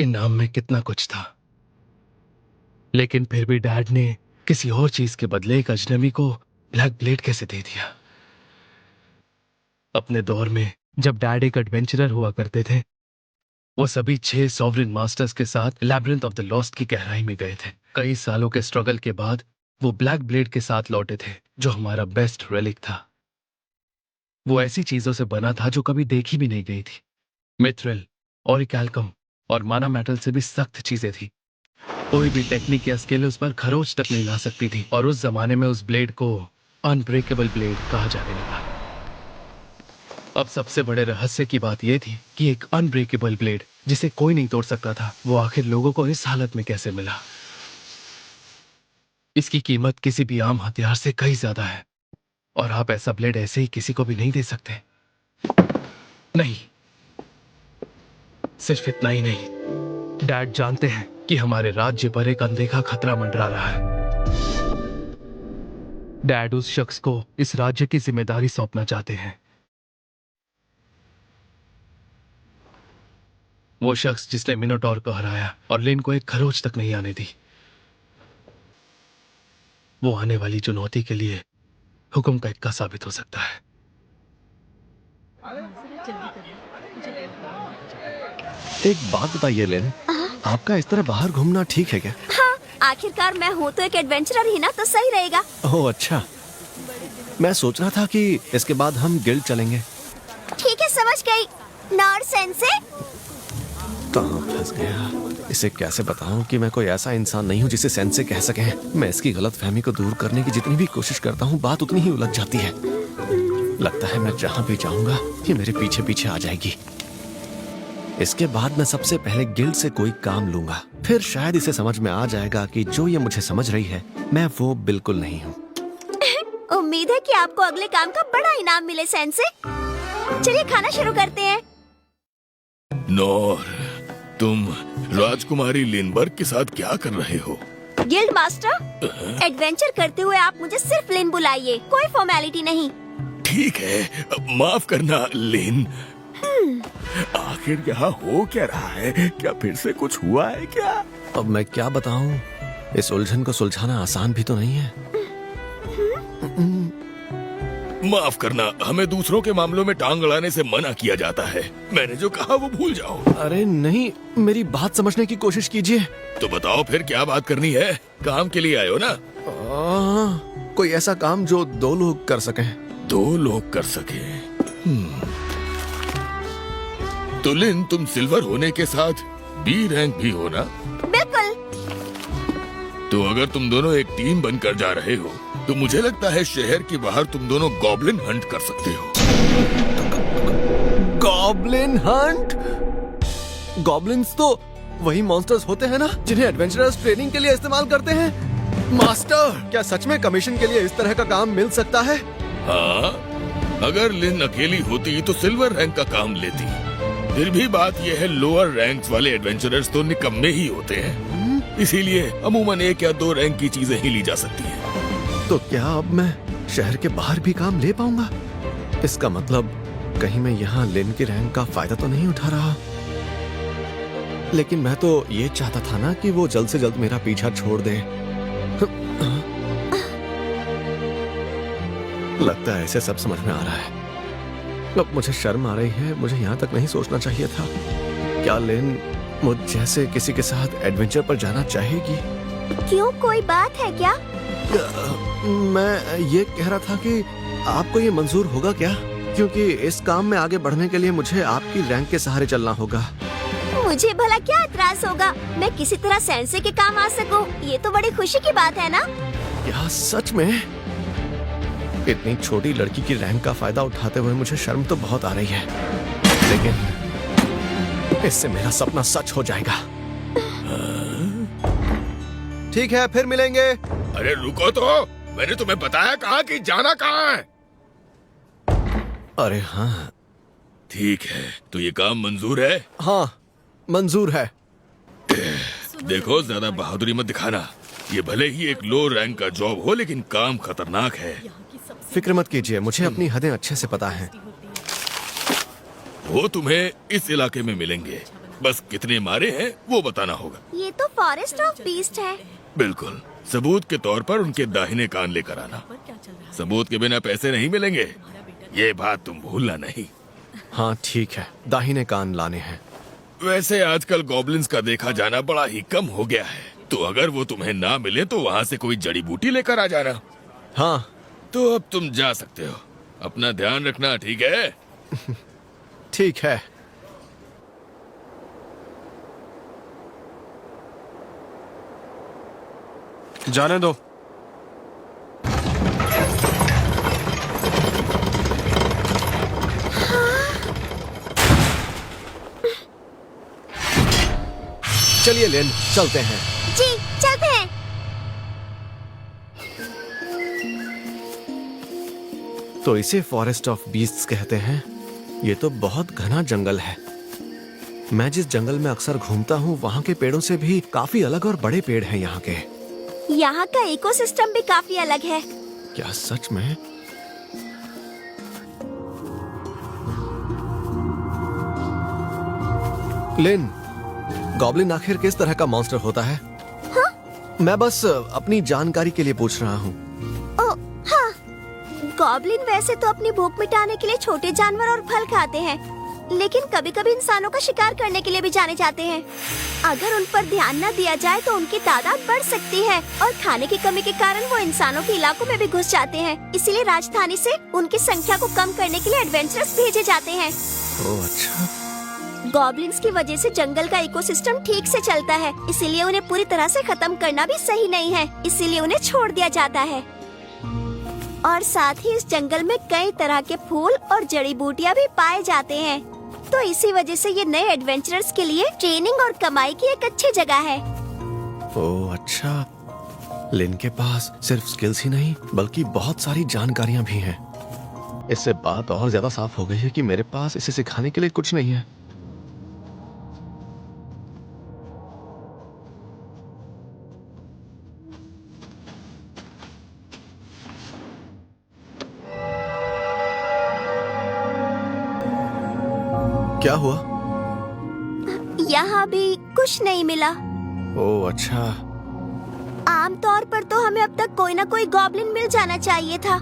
इनाम में कितना कुछ था, लेकिन फिर भी डैड ने किसी और चीज के बदले एक अजनबी को ब्लैक ब्लेड कैसे दे दिया। अपने दौर में जब डैड एक एडवेंचरर हुआ करते थे, वो सभी 6 सॉवरेन मास्टर्स के साथ लैब्रिंथ ऑफ द लॉस्ट की गहराई में गए थे। कई सालों के स्ट्रगल के बाद वो ब्लैक ब्लेड के साथ लौटे थे, जो हमारा बेस्ट रेलिक था। वो ऐसी चीजों से बना था जो कभी देखी भी नहीं गई थी। मिथ्रिल, ऑरिकैल्कम और माना मेटल से भी सख्त चीजें थी। कोई भी टेक्निक या स्किल उस पर खरोच तक नहीं ला सकती थी, और उस जमाने में उस ब्लेड को अनब्रेकेबल ब्लेड कहा जाने लगा। अब सबसे बड़े रहस्य की बात यह थी कि एक अनब्रेकेबल ब्लेड जिसे कोई नहीं तोड़ सकता था, वो आखिर लोगों को इस हालत में कैसे मिला। इसकी कीमत किसी भी आम हथियार से कहीं ज्यादा है, और आप ऐसा ब्लेड ऐसे ही किसी को भी नहीं दे सकते। नहीं, सिर्फ इतना ही नहीं, डैड जानते हैं कि हमारे राज्य पर एक अनदेखा खतरा मंडरा रहा है। डैड उस शख्स को इस राज्य की जिम्मेदारी सौंपना चाहते हैं। वो शख्स जिसने मिनोटॉर को हराया और लिन को एक खरोच तक नहीं आने दी। वो आने वाली चुनौती के लिए हुक्म का इक्का साबित हो सकता है। एक बात बताइए लेन, आपका इस तरह बाहर घूमना ठीक है क्या? हाँ, आखिरकार मैं हूँ तो एक एडवेंचरर ही ना, तो सही रहेगा। ओह अच्छा, मैं सोच रहा था कि इसके बाद हम गिल्ड चलेंगे। ठीक है, समझ गई। Nonsense. कहाँ फंस गया? इसे कैसे बताऊं कि मैं कोई ऐसा इंसान नहीं हूँ जिसे सेंसे कह सके। मैं इसकी गलतफहमी को दूर करने की जितनी भी कोशिश करता हूँ, बात उतनी ही उलझ जाती है। लगता है मैं जहाँ भी जाऊंगा ये मेरे पीछे पीछे आ जाएगी। इसके बाद मैं सबसे पहले गिल्ड से कोई काम लूंगा, फिर शायद इसे समझ में आ जाएगा कि जो ये मुझे समझ रही है मैं वो बिल्कुल नहीं हूँ। उम्मीद है कि आपको अगले काम का बड़ा इनाम मिले सेंसे। चलिए खाना शुरू करते हैं। नोर, तुम राजकुमारी लिनबर्ग के साथ क्या कर रहे हो? गिल्ड मास्टर, एडवेंचर करते हुए आप मुझे सिर्फ लिन बुलाइए, कोई फॉर्मेलिटी नहीं। ठीक है, माफ करना लिन। आखिर यहाँ हो क्या रहा है? क्या फिर से कुछ हुआ है क्या? अब मैं क्या बताऊं, इस उलझन को सुलझाना आसान भी तो नहीं है। माफ करना, हमें दूसरों के मामलों में टांग अड़ाने से मना किया जाता है। मैंने जो कहा वो भूल जाओ। अरे नहीं, मेरी बात समझने की कोशिश कीजिए। तो बताओ फिर क्या बात करनी है? काम के लिए आए हो ना? कोई ऐसा काम जो 2 लोग कर सकें। 2 लोग कर सके। तो लिन, तुम सिल्वर होने के साथ बी रैंक भी हो ना? बिल्कुल। तो अगर तुम दोनों एक टीम बनकर जा रहे हो तो मुझे लगता है शहर के बाहर तुम दोनों गॉब्लिन हंट कर सकते हो। Goblin Hunt? गॉब्लिन्स तो वही मॉन्स्टर्स होते हैं ना जिन्हें एडवेंचरर्स ट्रेनिंग के लिए इस्तेमाल करते हैं। मास्टर, क्या सच में कमीशन के लिए इस तरह का काम मिल सकता है? हाँ, अगर लिन अकेली होती तो सिल्वर रैंक का काम लेती। फिर भी बात यह है, लोअर रैंक्स वाले एडवेंचरर्स तो निकम्मे ही होते हैं, इसीलिए अमूमन 1 या 2 रैंक की चीजें ही ली जा सकती हैं। तो क्या अब मैं शहर के बाहर भी काम ले पाऊंगा? इसका मतलब कहीं मैं यहाँ लिन की रैंक का फायदा तो नहीं उठा रहा। लेकिन मैं तो ये चाहता था ना कि वो जल्द से जल्द मेरा पीछा छोड़ दे। लगता है ऐसे सब समझ में आ रहा है। अब मुझे शर्म आ रही है, मुझे यहाँ तक नहीं सोचना चाहिए था। क्या लिन मुझ जैसे किसी के साथ एडवेंचर पर जाना चाहेगी? क्यों, कोई बात है क्या? मैं ये कह रहा था कि आपको ये मंजूर होगा क्या? क्योंकि इस काम में आगे बढ़ने के लिए मुझे आपकी रैंक के सहारे चलना होगा। मुझे भला क्या एतराज होगा? मैं किसी तरह सेंसे के काम आ सकूं, ये तो बड़ी खुशी की बात है ना? क्या सच में? इतनी छोटी लड़की की रैंक का फायदा उठाते हुए मुझे शर्म तो बहुत आ रही है, लेकिन इससे मेरा सपना सच हो जाएगा। ठीक है, फिर मिलेंगे। अरे रुको तो, मैंने तुम्हें बताया कहा कि जाना कहाँ है? अरे हाँ, ठीक है, तो ये काम मंजूर है? हाँ मंजूर है। देखो, ज्यादा बहादुरी मत दिखाना। ये भले ही एक लो रैंक का जॉब हो, लेकिन काम खतरनाक है। फिक्र मत कीजिए, मुझे अपनी हदें अच्छे से पता हैं। वो तुम्हें इस इलाके में मिलेंगे। बस कितने मारे हैं वो बताना होगा। ये तो फॉरेस्ट ऑफ बीस्ट है। बिल्कुल, सबूत के तौर पर उनके दाहिने कान लेकर आना। सबूत के बिना पैसे नहीं मिलेंगे, ये बात तुम भूलना नहीं। हाँ ठीक है, दाहिने कान लाने हैं। वैसे आजकल गॉब्लिन्स का देखा जाना बड़ा ही कम हो गया है, तो अगर वो तुम्हें ना मिले तो वहाँ से कोई जड़ी बूटी लेकर आ जाना। हाँ तो अब तुम जा सकते हो। अपना ध्यान रखना, ठीक है? ठीक है। जाने दो। चलिए लेन, चलते हैं। जी चलते हैं। तो इसे फॉरेस्ट ऑफ बीस्ट्स कहते हैं। ये तो बहुत घना जंगल है। मैं जिस जंगल में अक्सर घूमता हूँ वहाँ के पेड़ों से भी काफी अलग और बड़े पेड़ हैं यहाँ के। यहाँ का इकोसिस्टम भी काफी अलग है। क्या सच में? लिन, गॉब्लिन आखिर किस तरह का मॉन्स्टर होता है? हाँ? मैं बस अपनी जानकारी के लिए पूछ रहा हूँ। ओ हाँ, गॉब्लिन वैसे तो अपनी भूख मिटाने के लिए छोटे जानवर और फल खाते हैं, लेकिन कभी कभी इंसानों का शिकार करने के लिए भी जाने जाते हैं। अगर उन पर ध्यान न दिया जाए तो उनकी तादाद बढ़ सकती है और खाने की कमी के कारण वो इंसानों के इलाकों में भी घुस जाते हैं। इसीलिए राजधानी से उनकी संख्या को कम करने के लिए एडवेंचरर्स भेजे जाते हैं। ओह अच्छा। गॉब्लिन्स की वजह से जंगल का इकोसिस्टम ठीक से चलता है, इसीलिए उन्हें पूरी तरह से खत्म करना भी सही नहीं है, इसीलिए उन्हें छोड़ दिया जाता है। और साथ ही इस जंगल में कई तरह के फूल और जड़ी बूटियां भी पाए जाते हैं, तो इसी वजह से ये नए एडवेंचरर्स के लिए ट्रेनिंग और कमाई की एक अच्छी जगह है। ओह अच्छा। लिन के पास सिर्फ स्किल्स ही नहीं बल्कि बहुत सारी जानकारियां भी हैं। इससे बात और ज्यादा साफ हो गई है कि मेरे पास इसे सिखाने के लिए कुछ नहीं है। क्या हुआ? यहाँ भी कुछ नहीं मिला। ओह अच्छा। आमतौर पर तो हमें अब तक कोई न कोई गॉब्लिन मिल जाना चाहिए था।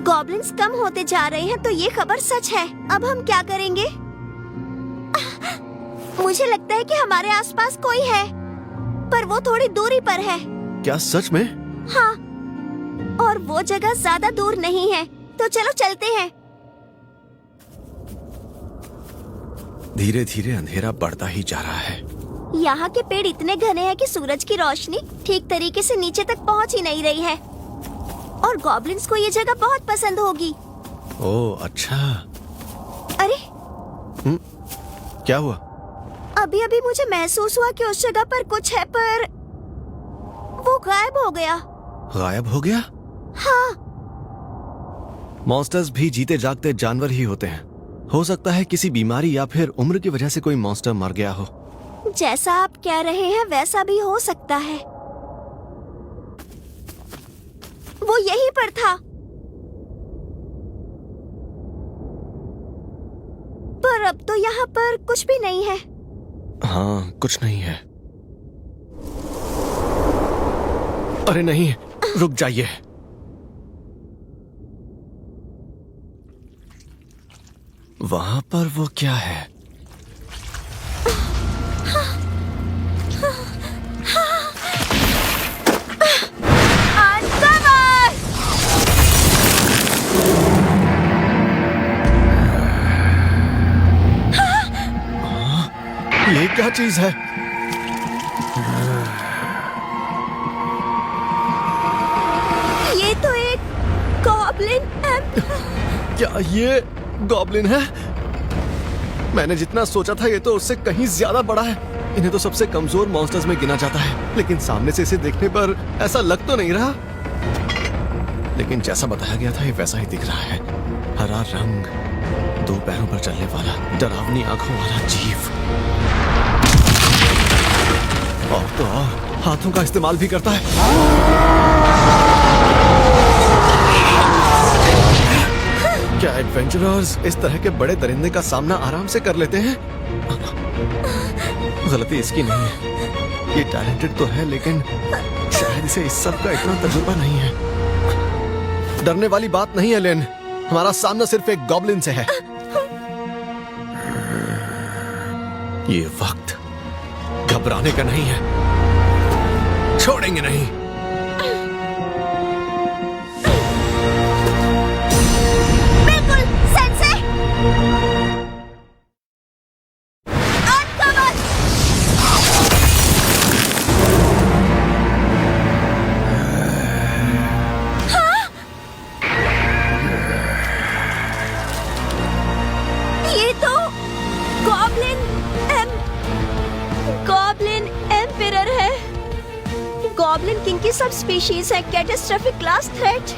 गॉब्लिन्स कम होते जा रहे हैं तो ये खबर सच है। अब हम क्या करेंगे? मुझे लगता है कि हमारे आसपास कोई है, पर वो थोड़ी दूरी पर है। क्या सच में? हाँ, और वो जगह ज्यादा दूर नहीं है, तो चलो चलते हैं। धीरे धीरे अंधेरा बढ़ता ही जा रहा है। यहाँ के पेड़ इतने घने हैं कि सूरज की रोशनी ठीक तरीके से नीचे तक पहुँच ही नहीं रही है, और गॉब्लिन्स को ये जगह बहुत पसंद होगी। ओह अच्छा। अरे क्या हुआ? अभी अभी मुझे महसूस हुआ कि उस जगह पर कुछ है, पर वो गायब हो गया। गायब हो गया? हाँ। मॉन्स्टर्स भी जीते जागते जानवर ही होते हैं। हो सकता है किसी बीमारी या फिर उम्र की वजह से कोई मॉन्स्टर मर गया हो। जैसा आप कह रहे हैं वैसा भी हो सकता है। वो यहीं पर था, पर अब तो यहाँ पर कुछ भी नहीं है। हाँ, कुछ नहीं है। अरे नहीं, रुक जाइए। वहां पर वो क्या है? ये क्या चीज है? ये तो एक गॉब्लिन क्या ये गॉब्लिन है? मैंने जितना सोचा था ये तो उससे कहीं ज्यादा बड़ा है। इन्हें तो सबसे कमजोर मॉन्स्टर्स में गिना जाता है, लेकिन सामने से इसे देखने पर ऐसा लग तो नहीं रहा। लेकिन जैसा बताया गया था ये वैसा ही दिख रहा है। हरा रंग, दो पैरों पर चलने वाला, डरावनी आंखों वाला जीव, और तो और हाथों का इस्तेमाल भी करता है। क्या एडवेंचरर्स इस तरह के बड़े दरिंदे का सामना आराम से कर लेते हैं? गलती इसकी नहीं है। ये टैलेंटेड तो है, लेकिन शायद इसे इस सब का इतना तजुर्बा नहीं है। डरने वाली बात नहीं है लेन, हमारा सामना सिर्फ एक गॉब्लिन से है। ये वक्त घबराने का नहीं है, छोड़ेंगे नहीं। बिल्कुल सेंसे। अनकवर। ये तो गॉब्लिन एम्पिरर है। गॉब्लिन किंग की सब स्पीशीज है catastrophic class threat.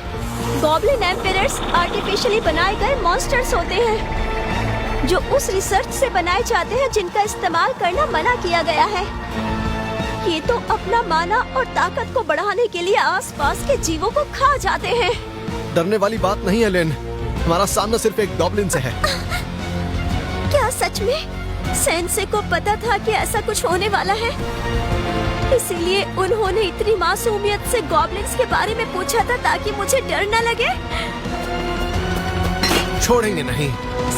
Goblin emperors artificially बनाए गए मॉन्स्टर्स होते हैं जो उस रिसर्च से बनाए जाते हैं जिनका इस्तेमाल करना मना किया गया है। ये तो अपना माना और ताकत को बढ़ाने के लिए आसपास के जीवों को खा जाते हैं। डरने वाली बात नहीं है लेन, हमारा सामना सिर्फ एक गॉब्लिन से है। क्या सच में सेंसे को पता था कि ऐसा कुछ होने वाला है? इसीलिए उन्होंने इतनी मासूमियत से गॉब्लिन्स के बारे में पूछा था ताकि मुझे डर न लगे। छोड़ेंगे नहीं।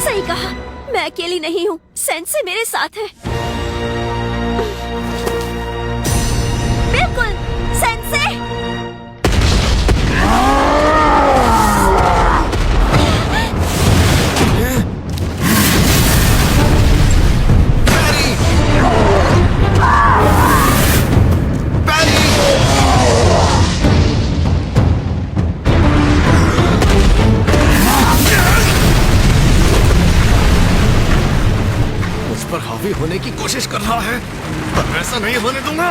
सही कहा, मैं अकेली नहीं हूँ, सेंसे मेरे साथ है। बिल्कुल सेंसे। पर हावी होने की कोशिश कर रहा है, पर ऐसा नहीं होने दूंगा।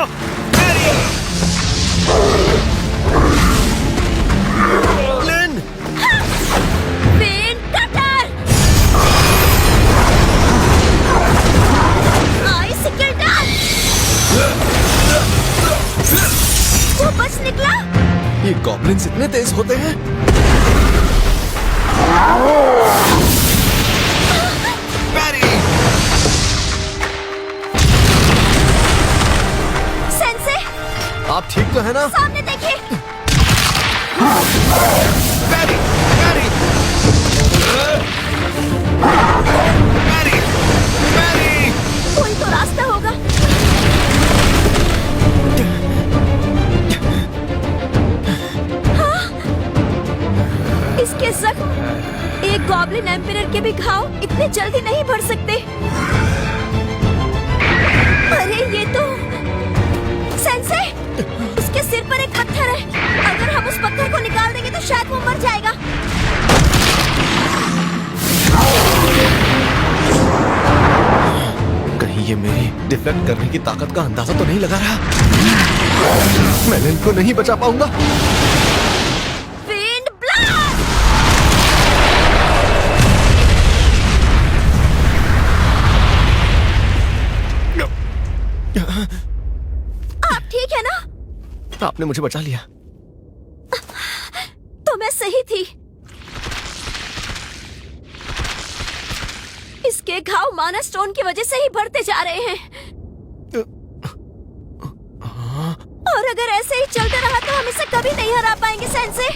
Len! Pen cutter! Ice killer! वो बच निकला। ये गॉब्लिन्स इतने तेज होते हैं? आप ठीक तो है ना? सामने देखिए। बैरी, बैरी, बैरी, बैरी। कोई तो रास्ता होगा। हाँ? इसके जख्म एक गॉब्लिन एम्पिरर के भी घाव इतने जल्दी नहीं भर सकते। अरे ये तो सेंसे, उसके सिर पर एक पत्थर है। अगर हम उस पत्थर को निकाल देंगे तो शायद वो मर जाएगा। कहीं ये मेरी डिफेक्ट करने की ताकत का अंदाजा तो नहीं लगा रहा? मैं लेन को नहीं बचा पाऊंगा। Wind blast! आप ठीक है ना? आपने मुझे बचा लिया। तो मैं सही थी। इसके घाव माना स्टोन की वजह से ही बढ़ते जा रहे हैं। और अगर ऐसे ही चलते रहा तो हम इसे कभी नहीं हरा पाएंगे सेंसे।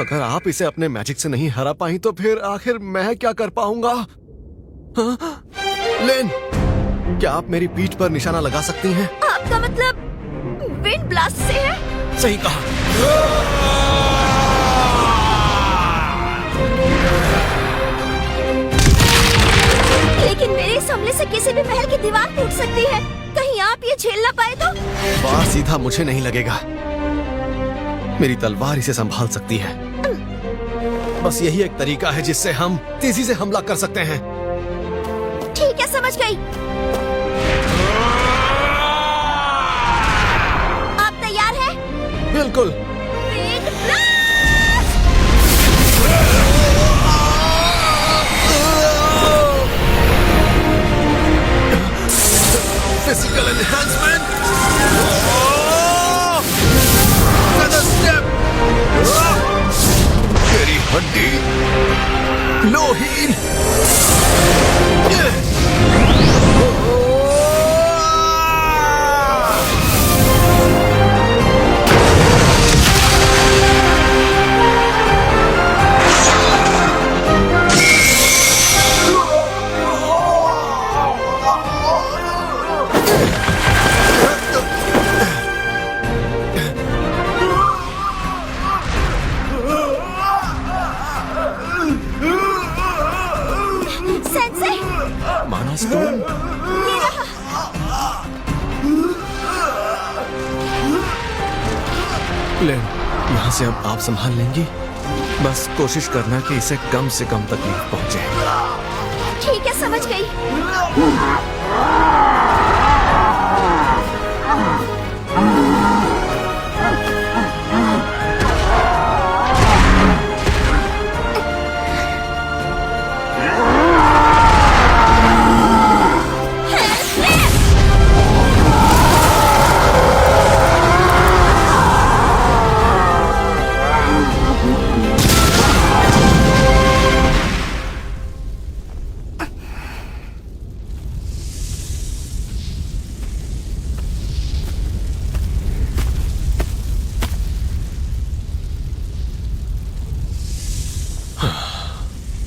अगर आप इसे अपने मैजिक से नहीं हरा पाई तो फिर आखिर मैं क्या कर पाऊंगा? हाँ? लेन, क्या आप मेरी पीठ पर निशाना लगा सकती हैं? आपका मतलब विंड ब्लास्ट से है? सही कहा। लेकिन मेरे इस हमले से किसी भी महल की दीवार टूट सकती है। कहीं आप ये झेल ना पाए तो? बार सीधा मुझे नहीं लगेगा। मेरी तलवार इसे संभाल सकती है। बस यही एक तरीका है जिससे हम तेजी से हमला कर सकते हैं। ठीक है, समझ गई। आप तैयार हैं? बिल्कुल। Wind blast! Physical enhancement. Feather step. लोहीन। सेंसे, माना स्टोन। लेन, यहाँ से अब आप संभाल लेंगी। बस कोशिश करना कि इसे कम से कम तकलीफ पहुंचे। ठीक है, समझ गई।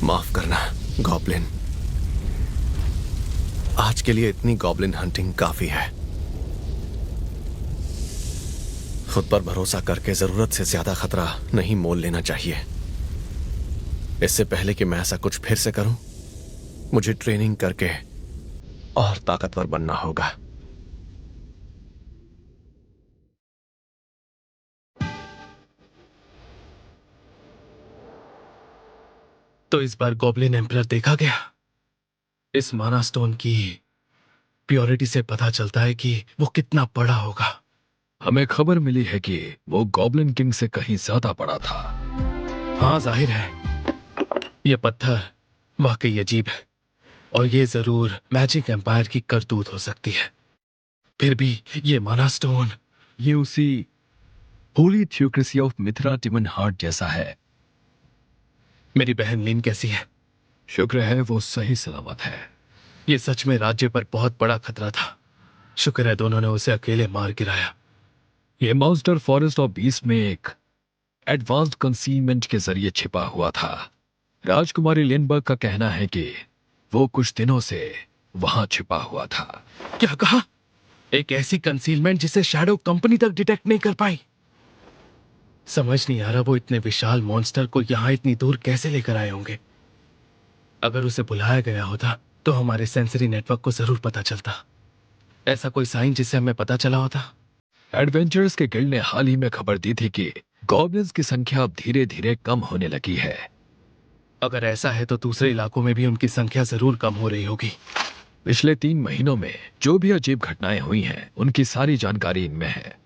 माफ करना गॉब्लिन, आज के लिए इतनी गॉब्लिन हंटिंग काफी है। खुद पर भरोसा करके जरूरत से ज्यादा खतरा नहीं मोल लेना चाहिए। इससे पहले कि मैं ऐसा कुछ फिर से करूं, मुझे ट्रेनिंग करके और ताकतवर बनना होगा। तो इस बार गॉब्लिन एम्परर देखा गया। इस माना स्टोन की प्योरिटी से पता चलता है कि वो कितना बड़ा होगा। हमें खबर मिली है कि वो गॉब्लिन किंग से कहीं ज्यादा बड़ा था। हाँ, जाहिर है ये पत्थर वाकई अजीब है और ये जरूर मैजिक एम्पायर की करतूत हो सकती है। फिर भी ये माना स्टोन, ये उसी holy theocracy of Mithra demon heart जैसा है। मेरी बहन लिन कैसी है? शुक्र है वो सही सलामत है। ये सच में राज्य पर बहुत बड़ा खतरा था। शुक्र है दोनों ने उसे अकेले मार गिराया। ये मॉन्स्टर फॉरेस्ट ऑफ बीस्ट में एक एडवांस्ड कंसीलमेंट के जरिए छिपा हुआ था। राजकुमारी लिनबर्ग का कहना है कि वो कुछ दिनों से वहां छिपा हुआ था। क्या कहा? एक ऐसी कंसीलमेंट जिसे शैडो कंपनी तक डिटेक्ट नहीं कर पाई। समझ नहीं आ रहा वो इतने विशाल मॉन्स्टर को यहां इतनी दूर कैसे लेकर आए होंगे। अगर उसे बुलाया गया होता तो हमारे सेंसरी नेटवर्क को जरूर पता चलता। ऐसा कोई साइन जिससे हमें पता चला होता? एडवेंचर्स के गिल्ड ने हाल ही में खबर दी थी कि गॉब्लिन्स की संख्या अब धीरे धीरे कम होने लगी है। अगर ऐसा है तो दूसरे इलाकों में भी उनकी संख्या जरूर कम हो रही होगी। पिछले 3 महीनों में जो भी अजीब घटनाएं हुई हैं, उनकी सारी जानकारी इनमें है।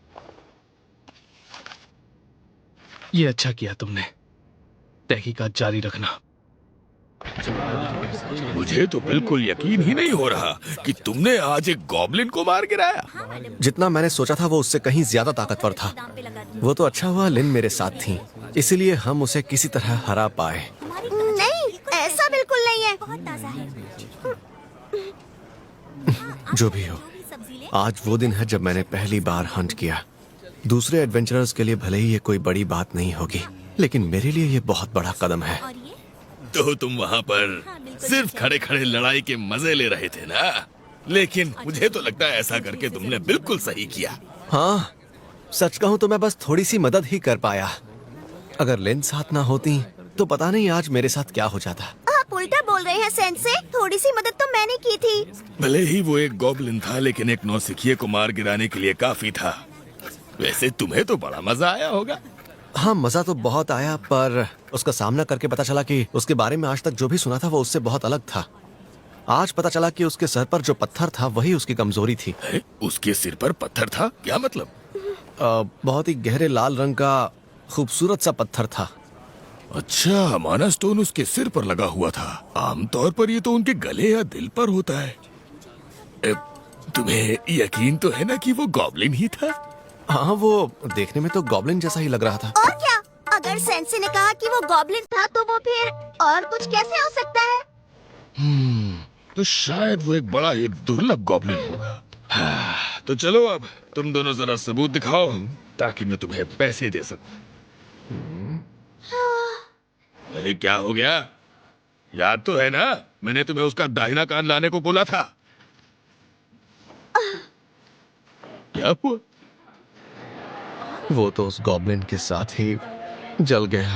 ये अच्छा किया तुमने। तहकीकात जारी रखना। मुझे तो बिल्कुल यकीन ही नहीं हो रहा कि तुमने आज एक गॉब्लिन को मार गिराया। जितना मैंने सोचा था वो उससे कहीं ज्यादा ताकतवर था। वो तो अच्छा हुआ लिन मेरे साथ थी, इसीलिए हम उसे किसी तरह हरा पाए। नहीं, ऐसा बिल्कुल नहीं है। बहुत ताजा है। जो भी हो, आज वो दिन है जब मैंने पहली बार हंट किया। दूसरे एडवेंचरर्स के लिए भले ही ये कोई बड़ी बात नहीं होगी, लेकिन मेरे लिए ये बहुत बड़ा कदम है। तो तुम वहाँ पर सिर्फ खड़े खड़े लड़ाई के मजे ले रहे थे ना? लेकिन मुझे तो लगता है ऐसा करके तुमने बिल्कुल सही किया। हाँ, सच कहूँ तो मैं बस थोड़ी सी मदद ही कर पाया। अगर लिन साथ ना होती तो पता नहीं आज मेरे साथ क्या हो जाता। आप उल्टा बोल रहे हैं सेंसे। थोड़ी सी मदद तो मैंने की थी। भले ही वो एक गॉब्लिन था, लेकिन एक नौसिखिए को मार गिराने के लिए काफी था। वैसे तुम्हें तो बड़ा मजा आया होगा। हाँ, मजा तो बहुत आया, पर उसका सामना करके पता चला कि उसके बारे में आज तक जो भी सुना था वो उससे बहुत अलग था। आज पता चला कि उसके सर पर जो पत्थर था वही उसकी कमजोरी थी। है? उसके सिर पर पत्थर था? क्या मतलब? बहुत ही गहरे लाल रंग का खूबसूरत सा पत्थर था। अच्छा, माना स्टोन उसके सिर पर लगा हुआ था। आमतौर पर ये तो उनके गले या दिल पर होता है। तुम्हें यकीन तो है ना कि वो गॉब्लिन ही था? हाँ, वो देखने में तो गॉब्लिन जैसा ही लग रहा था। और क्या? अगर अगर सेंसे ने कहा कि वो गॉब्लिन था तो वो फिर और कुछ कैसे हो सकता है? तो शायद वो एक बड़ा ही दुर्लभ गॉब्लिन होगा। हाँ, तो चलो अब तुम दोनों जरा सबूत दिखाओ ताकि मैं तुम्हें पैसे दे सकूं। अरे क्या हो गया? याद तो है ना, मैंने तुम्हें उसका दाहिना कान लाने को बोला था। क्या हुआ? वो तो उस गॉब्लिन के साथ ही जल गया।